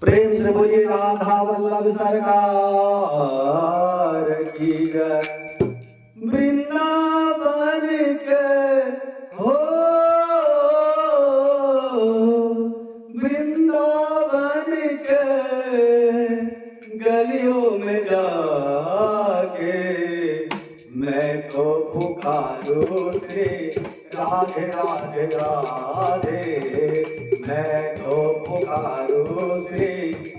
प्रेम से बोलिए राधा वल्लभ सरकार की जय। वृंदावन के हो वृंदावन के गलियों में जाके मैं तो पुकारूं थे राधे राधे राधे। मैं तो पुकारूं थे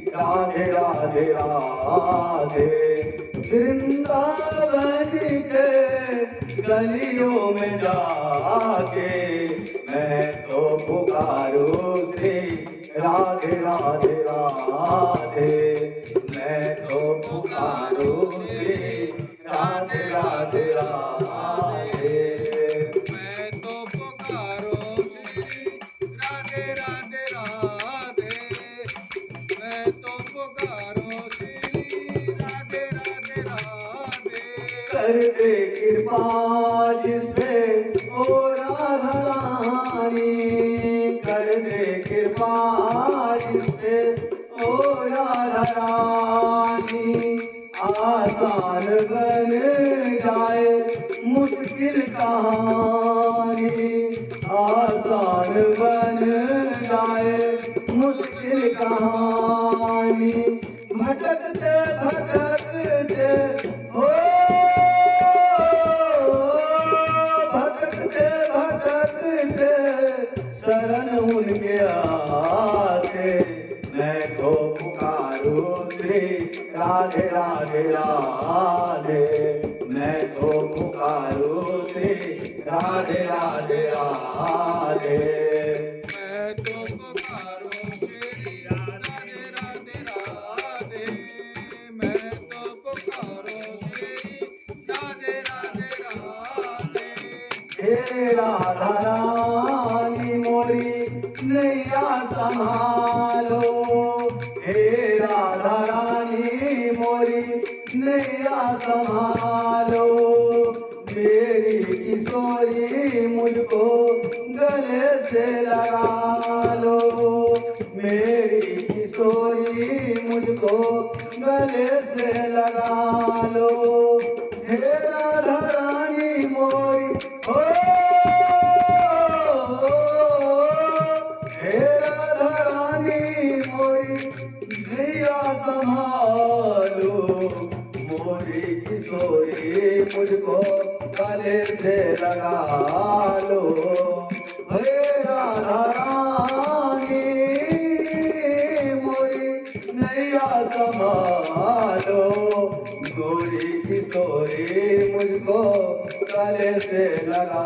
राधे राधे राधे। वृंदावन के गलियों में जाके मैं तो पुकारूं थे राधे राधे राधे। मैं तो पुकारूं थे राधे राधे राधे। मैं तो पुकारो श्री राधे राधे राधे। मैं तो पुकारो श्री राधे राधे राधे। कर दे कृपा जिस पे ओ राधा रानी। कर दे कृपा जिस पे ओ राधा रानी। आसान बन जाए मुश्किल कहानी। आसान बन जाए मुश्किल कहानी। भटकते भटकते हो भटकते भटकते शरण उनके आते मैं तो पुकारूं थे राधे राधे राधे। मैं तो पुकारूं थे राधे राधे राधे। मैं तो पुकारो श्री राधे राधे राधे। मैं तो पुकारो श्री राधे राधे राधे। हे राधा रानी मोरी नैया संभालो। हे राधा रानी मोरी नैया संभालो। मेरी किशोरी मुझको गले से लगा लो। मेरी किशोरी मुझको गले से लगा लो। हे राधा रानी मोरी हो हे राधा रानी मोरी नैया संभालो। मोरी किशोरी मुझको गले से लगा लो। हे राधा रानी मोरी नैया संभालो। गोरी किशोरी मुझको गले से लगा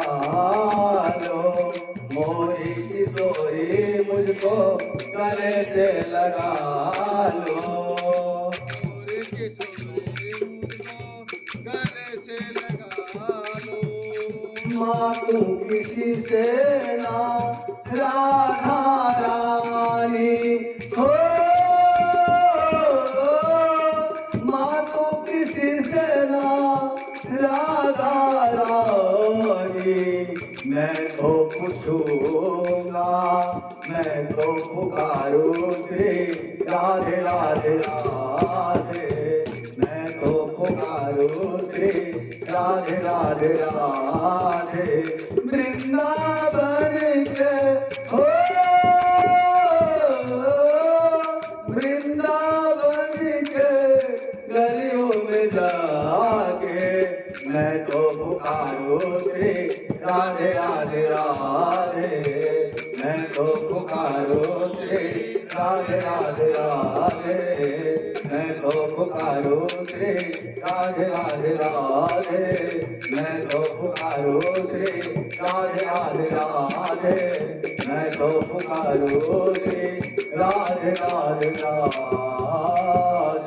लो। मोरी किशोरी मुझको गले से लगा लो। मोरे के सोरे मुझको गले से लगा लो। माँ तू किसी से ना राधा रानी हो। माँ तू किसी से ना राधा रानी। मैं तो पूछूंगा मैं तो पुकारूं थे राधे राधे राधे। मैं तो पुकारूं थे राधे राधे राधे। वृंदावन के हो वृंदावन के गलियों में जाके मैं तो पुकारूं थे राधे राधे राधे। मैं तो पुकारूं थे राधे राधे राधे। मैं तो पुकारूं थे राधे राधे राधे। मैं तो पुकारूं थे राधे राधे राधे। मैं तो पुकारूं थे राधे राधे राधे।